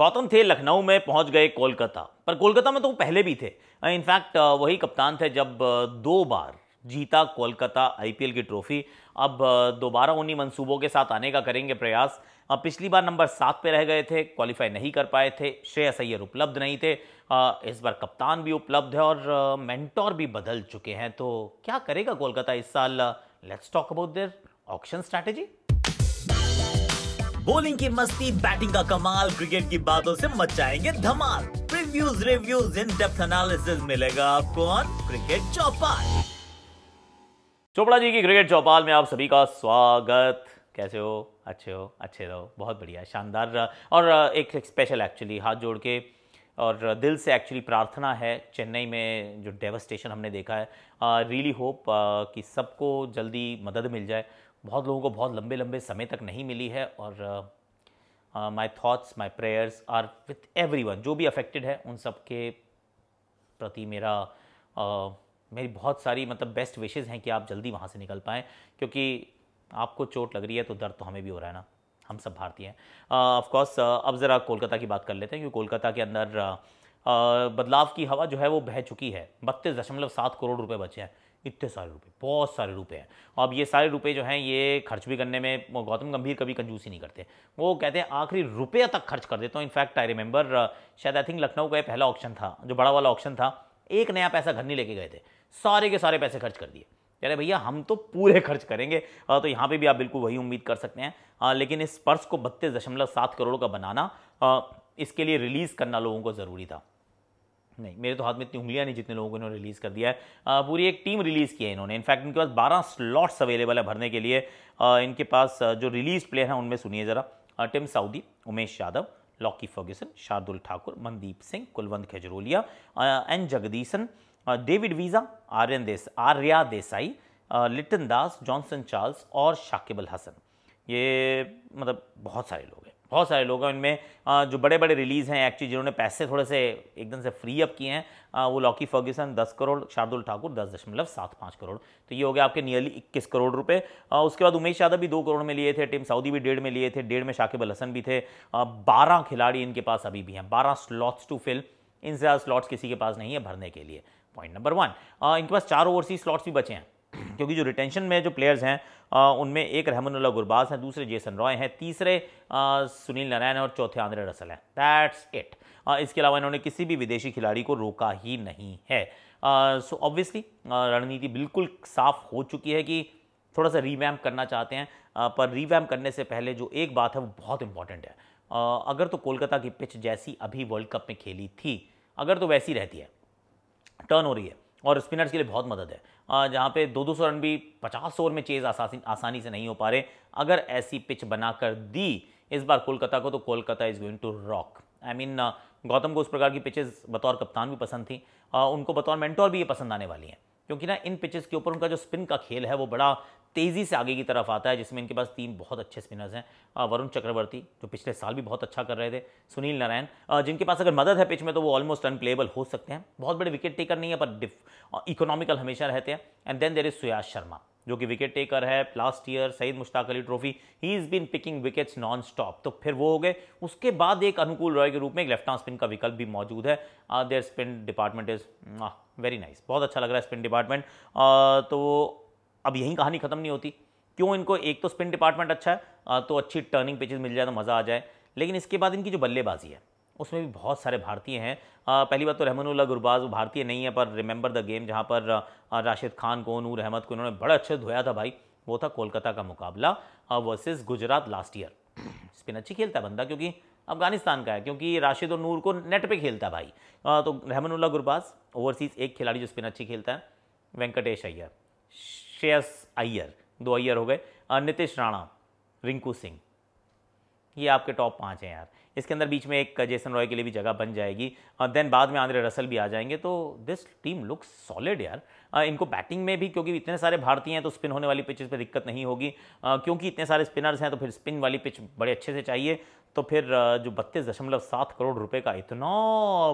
गौतम थे लखनऊ में, पहुंच गए कोलकाता, पर कोलकाता में तो वो पहले भी थे। इनफैक्ट वही कप्तान थे जब 2 बार जीता कोलकाता आईपीएल की ट्रॉफी। अब दोबारा उन्हीं मंसूबों के साथ आने का करेंगे प्रयास। पिछली बार नंबर 7 पे रह गए थे, क्वालिफाई नहीं कर पाए थे, श्रेयस अय्यर उपलब्ध नहीं थे। इस बार कप्तान भी उपलब्ध है और मेंटोर भी बदल चुके हैं। तो क्या करेगा कोलकाता इस साल? Let's talk about their auction strategy. Bowling की मस्ती, बैटिंग का कमाल, क्रिकेट की बातों से मचाएंगे धमाल। Previews, reviews, in depth analysis मिलेगा आपको ऑन क्रिकेट चौपाल। चोपड़ा जी की क्रिकेट चौपाल में आप सभी का स्वागत। कैसे हो? अच्छे हो? अच्छे रहो। बहुत बढ़िया, शानदार। और एक स्पेशल एक्चुअली हाथ जोड़ के और दिल से एक्चुअली प्रार्थना है, चेन्नई में जो डेवस्टेशन हमने देखा है, रियली होप कि सबको जल्दी मदद मिल जाए। बहुत लोगों को बहुत लंबे लंबे समय तक नहीं मिली है और my thoughts, my prayers are with everyone, जो भी अफेक्टेड है उन सब के प्रति मेरी बहुत सारी बेस्ट विशेज़ हैं कि आप जल्दी वहाँ से निकल पाएँ, क्योंकि आपको चोट लग रही है तो दर्द तो हमें भी हो रहा है ना, हम सब भारतीय हैं। ऑफ कोर्स अब ज़रा कोलकाता की बात कर लेते हैं, क्योंकि कोलकाता के अंदर बदलाव की हवा जो है वो बह चुकी है। 32.7 करोड़ रुपए बचे हैं। इतने सारे रुपए, बहुत सारे रुपए हैं। अब ये सारे रुपए जो हैं ये खर्च भी करने में गौतम गंभीर कभी कंजूसी नहीं करते। वो कहते हैं आखिरी रुपये तक खर्च कर देता हूँ। इनफैक्ट आई रिमेंबर, शायद आई थिंक लखनऊ का ये पहला ऑक्शन था, जो बड़ा वाला ऑक्शन था, एक नया पैसा घर नहीं लेके गए थे, सारे के सारे पैसे खर्च कर दिए। अरे भैया हम तो पूरे खर्च करेंगे। तो यहाँ पे भी आप बिल्कुल वही उम्मीद कर सकते हैं। लेकिन इस पर्स को 32.7 करोड़ का बनाना, इसके लिए रिलीज़ करना लोगों को ज़रूरी था। नहीं, मेरे तो हाथ में इतनी उंगलियां नहीं जितने लोगों को इन्होंने रिलीज़ कर दिया है। पूरी एक टीम रिलीज़ की है इन्होंने। इनफैक्ट इनके पास 12 स्लॉट्स अवेलेबल है भरने के लिए। इनके पास जो रिलीज प्लेयर हैं उनमें सुनिए ज़रा, Tim Southee, Umesh Yadav, Lockie Ferguson, Shardul Thakur, Mandeep Singh, Kulwant Khejroliya, N Jagadeesan, David Wiese, Arya Desai, Litton Das, Johnson Charles और शाकिब अल हसन। ये बहुत सारे लोग हैं, बहुत सारे लोग हैं। इनमें जो बड़े बड़े रिलीज़ हैं एक्चुअली, जिन्होंने पैसे थोड़े से एकदम से फ्री अप किए हैं, वो लॉकी फर्ग्यूसन 10 करोड़, शार्दुल ठाकुर 10.75 करोड़। तो ये हो गया आपके नियरली 21 करोड़ रुपए। उसके बाद उमेश यादव भी 2 करोड़ में लिए थे, टिम साउदी भी 1.5 में लिए थे, 1.5 में शाकिब अल हसन भी थे। 12 खिलाड़ी इनके पास अभी भी हैं, 12 स्लॉट्स टू फिल। इनसे ज़्यादा स्लॉट्स किसी के पास नहीं है भरने के लिए। पॉइंट नंबर 1, इनके पास 4 ओवरसीज स्लॉट्स भी बचे हैं, क्योंकि जो रिटेंशन में जो प्लेयर्स हैं उनमें एक रहमानुल्लाह गुरबाज हैं, दूसरे जेसन रॉय हैं, तीसरे सुनील नारायण और चौथे आंद्रे रसल हैं। That's it. इसके अलावा इन्होंने किसी भी विदेशी खिलाड़ी को रोका ही नहीं है। सो ऑब्वियसली रणनीति बिल्कुल साफ हो चुकी है कि थोड़ा सा रीवैम्प करना चाहते हैं। पर रीवैम्प करने से पहले जो एक बात है वो बहुत इंपॉर्टेंट है। अगर तो कोलकाता की पिच जैसी अभी वर्ल्ड कप में खेली थी, अगर तो वैसी रहती है, टर्न हो रही है और स्पिनर्स के लिए बहुत मदद है, जहाँ पे 200 रन भी 50 ओवर में चेज आसानी से नहीं हो पा रहे, अगर ऐसी पिच बनाकर दी इस बार कोलकाता को, तो Kolkata is going to rock. I mean Gautam को उस प्रकार की पिचेस बतौर कप्तान भी पसंद थी, उनको बतौर मेंटोर भी ये पसंद आने वाली हैं, क्योंकि ना इन पिचेस के ऊपर उनका जो स्पिन का खेल है वो बड़ा तेज़ी से आगे की तरफ आता है, जिसमें इनके पास 3 बहुत अच्छे स्पिनर्स हैं। वरुण चक्रवर्ती जो पिछले साल भी बहुत अच्छा कर रहे थे, सुनील नारायण जिनके पास अगर मदद है पिच में तो वो ऑलमोस्ट अनप्लेएबल हो सकते हैं। बहुत बड़े विकेट टेकर नहीं है पर इकोनॉमिकल हमेशा रहते हैं। And then there is Suyash Sharma जो कि विकेट टेकर है, last year Syed Mushtaq Ali trophy he is been picking wickets non stop. तो फिर वो हो गए। उसके बाद एक अनुकूल रॉय के रूप में एक लेफ्ट आर्म स्पिन का विकल्प भी मौजूद है। There spin department is very nice, बहुत अच्छा लग रहा है स्पिन डिपार्टमेंट। तो अब यही कहानी खत्म नहीं होती। क्यों? इनको एक तो स्पिन डिपार्टमेंट अच्छा है, तो अच्छी टर्निंग पिचेस मिल जाए तो मज़ा आ जाए, लेकिन इसके बाद इनकी जो बल्लेबाजी है उसमें भी बहुत सारे भारतीय हैं। पहली बात तो रहमानुल्लाह गुरबाज, वो भारतीय नहीं है पर रिमेंबर द गेम, जहाँ पर राशिद खान को, नूर अहमद को इन्होंने बड़ा अच्छे धोया था भाई। वो था कोलकाता का मुकाबला versus Gujarat last year. Spin अच्छी खेलता है बंदा, क्योंकि अफगानिस्तान का है, क्योंकि राशिद और नूर को नेट पे खेलता है भाई। तो रहमानुल्लाह गुरबाज ओवरसीज एक खिलाड़ी जो स्पिन अच्छी खेलता है, वेंकटेश अय्यर, श्रेयस अय्यर, 2 अय्यर हो गए, नीतीश राणा, रिंकू सिंह, ये आपके टॉप 5 हैं यार। इसके अंदर बीच में एक जेसन रॉय के लिए भी जगह बन जाएगी। देन बाद में आंद्रे रसल भी आ जाएंगे। तो दिस टीम लुक्स सॉलिड यार। इनको बैटिंग में भी, क्योंकि इतने सारे भारतीय हैं तो स्पिन होने वाली पिचेस पे दिक्कत नहीं होगी, क्योंकि इतने सारे स्पिनर्स हैं तो फिर स्पिन वाली पिच बड़े अच्छे से चाहिए। तो फिर जो 32.7 करोड़ रुपए का इतना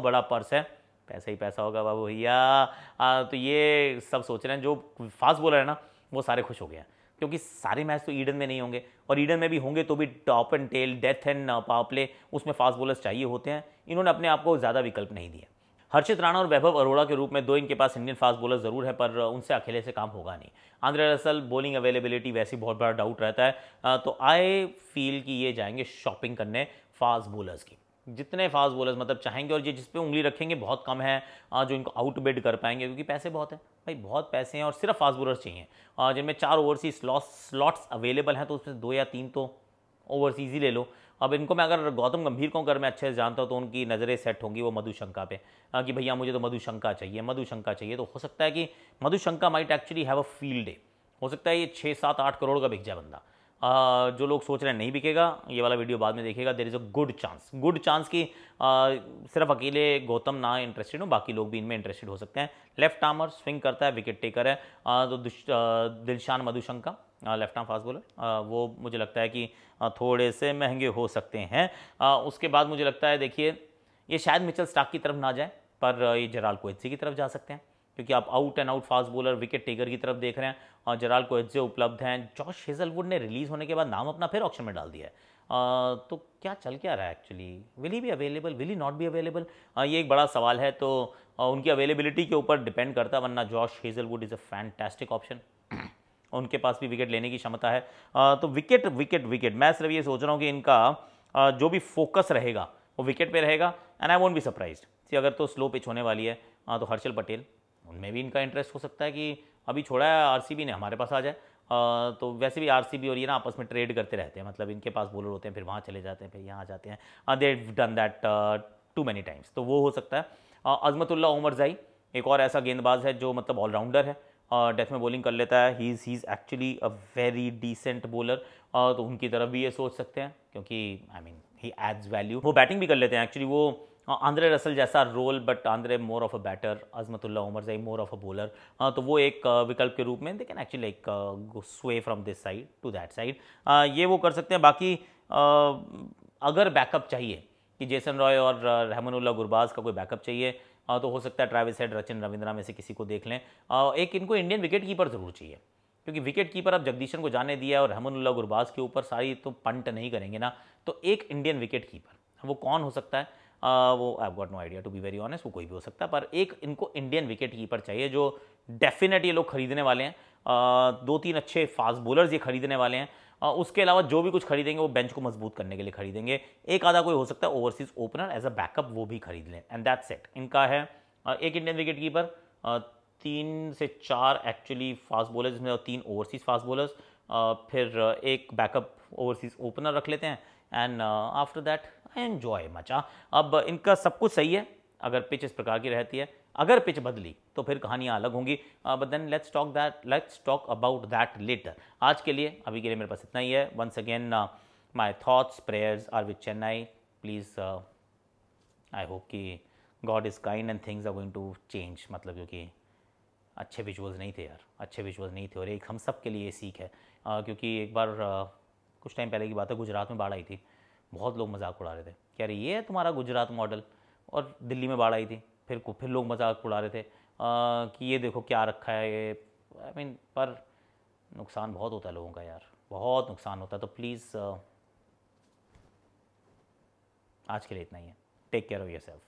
बड़ा पर्स है, पैसा ही पैसा होगा बाबू भैया। तो ये सब सोच रहे हैं, जो फास्ट बॉलर है ना वो सारे खुश हो गए हैं। क्योंकि सारे मैच तो ईडन में नहीं होंगे, और ईडन में भी होंगे तो भी top and tail, death and power play, उसमें फास्ट बॉलर्स चाहिए होते हैं। इन्होंने अपने आप को ज़्यादा विकल्प नहीं दिए। हर्षित राणा और वैभव अरोड़ा के रूप में दो इनके पास इंडियन फास्ट बॉलर जरूर है, पर उनसे अकेले से काम होगा नहीं। आंद्रे रसल बॉलिंग अवेलेबिलिटी वैसे बहुत बड़ा डाउट रहता है, तो आई फील कि ये जाएंगे शॉपिंग करने फास्ट बॉलर्स की। जितने फास्ट बॉलर्स मतलब चाहेंगे, और ये जिस पे उंगली रखेंगे बहुत कम है जो इनको आउट बिड कर पाएंगे, क्योंकि पैसे बहुत हैं भाई, बहुत पैसे हैं, और सिर्फ फास्ट बॉलर्स चाहिए जिनमें 4 ओवरसीज स्लॉट्स अवेलेबल हैं, तो उसमें 2 या 3 तो ओवरसीज ही ले लो। अब इनको मैं अगर गौतम गंभीर को अगर मैं अच्छे से जानता हूँ तो उनकी नज़रें सेट होंगी वो मधुशंका पे, कि भैया मुझे तो मधुशंका चाहिए, मधुशंका चाहिए। तो हो सकता है कि Madushanka might actually have a field day, हो सकता है ये 6, 7, 8 करोड़ का बिक जाए बंदा। जो लोग सोच रहे हैं नहीं बिकेगा, ये वाला वीडियो बाद में देखिएगा, there is a good chance कि सिर्फ अकेले गौतम ना इंटरेस्टेड हो, बाकी लोग भी इनमें इंटरेस्टेड हो सकते हैं। लेफ्ट आर्मर, स्विंग करता है, विकेट टेकर है, तो Dilshan Madushanka left arm fast bowler, वो मुझे लगता है कि थोड़े से महंगे हो सकते हैं। उसके बाद मुझे लगता है देखिए ये शायद मिचेल स्टार्क की तरफ ना जाए, पर ये जेराल्ड कोएत्जे की तरफ जा सकते हैं, क्योंकि आप out and out fast bowler wicket taker की तरफ देख रहे हैं, और जेराल्ड कोएत्जे उपलब्ध हैं। जॉश हेजलवुड ने रिलीज होने के बाद नाम अपना फिर ऑक्शन में डाल दिया है, तो क्या चल क्या रहा है actually, will he be available, will he not be available, ये एक बड़ा सवाल है। तो उनकी अवेलेबिलिटी के ऊपर डिपेंड करता है, वरना Josh Hazlewood is a fantastic option, उनके पास भी विकेट लेने की क्षमता है। तो विकेट विकेट विकेट मैं सिर्फ ये सोच रहा हूँ कि इनका जो भी फोकस रहेगा वो विकेट पे रहेगा, and I won't be surprised अगर तो स्लो पिच होने वाली है तो हर्षल पटेल, उनमें भी इनका इंटरेस्ट हो सकता है कि अभी छोड़ा है आरसीबी ने, हमारे पास आ जाए। तो वैसे भी आरसीबी और ये ना आपस में ट्रेड करते रहते हैं, मतलब इनके पास बॉलर होते हैं, फिर वहाँ चले जाते हैं, फिर यहाँ आ जाते हैं, they done that too many times, तो वो हो सकता है। अजमतुल्ला उमरजाई एक और ऐसा गेंदबाज है जो मतलब ऑलराउंडर है, डेथ में बॉलिंग कर लेता है, he is actually a very decent bowler, तो उनकी तरफ भी ये सोच सकते हैं, क्योंकि I mean he adds value, वो बैटिंग भी कर लेते हैं एक्चुअली, वो आंद्रे रसल जैसा role, but Andre more of a batter, Azmatullah Omarzai more of a bowler, तो वो एक विकल्प के रूप में they can actually like sway from this side to that side, ये वो कर सकते हैं। बाकी अगर बैकअप चाहिए कि जेसन रॉय और रहमानुल्लाह गुरबाज का कोई बैकअप चाहिए, तो हो सकता है ट्रैविस हेड, रचिन रविंद्रा में से किसी को देख लें। एक इनको इंडियन विकेट कीपर ज़रूर चाहिए, क्योंकि विकेट कीपर अब जगदीशन को जाने दिया और रहमानुल्लाह गुरबाज के ऊपर सारी तो पंट नहीं करेंगे ना, तो एक इंडियन विकेट कीपर वो कौन हो सकता है, वो I got no idea to be very honest, वो कोई भी हो सकता है, पर एक इनको इंडियन विकेट कीपर चाहिए जो डेफिनेट ये लोग खरीदने वाले हैं। 2-3 अच्छे फास्ट बॉलर्स ये खरीदने वाले हैं, उसके अलावा जो भी कुछ खरीदेंगे वो बेंच को मजबूत करने के लिए खरीदेंगे। एक आधा कोई हो सकता है overseas opener as a backup, वो भी खरीद लें, एंड दैट्स इट। इनका है एक इंडियन विकेट कीपर, 3 से 4 एक्चुअली फास्ट बॉलर्स, जिसमें 3 ओवरसीज फास्ट बॉलर्स, फिर एक बैकअप ओवरसीज ओपनर रख लेते हैं, and after that I enjoy मचा। अब इनका सब कुछ सही है अगर पिच इस प्रकार की रहती है, अगर पिच बदली तो फिर कहानियाँ अलग होंगी, but then let's talk about that later. आज के लिए अभी के लिए मेरे पास इतना ही है। Once again my thoughts prayers are with Chennai, please I hope कि God is kind and things are going to change, मतलब क्योंकि अच्छे विजुअल्स नहीं थे यार, अच्छे विजुअल्स नहीं थे, और एक हम सब के लिए सीख है, क्योंकि एक बार कुछ टाइम पहले की बात है, गुजरात में बाढ़ आई थी, बहुत लोग मजाक उड़ा रहे थे कि अरे ये है तुम्हारा गुजरात मॉडल, और दिल्ली में बाढ़ आई थी, फिर लोग मजाक उड़ा रहे थे कि ये देखो क्या रखा है ये, आई मीन पर नुकसान बहुत होता है लोगों का यार, बहुत नुकसान होता है। तो प्लीज़ आज के लिए इतना ही है, टेक केयर ऑफ़ योरसेल्फ।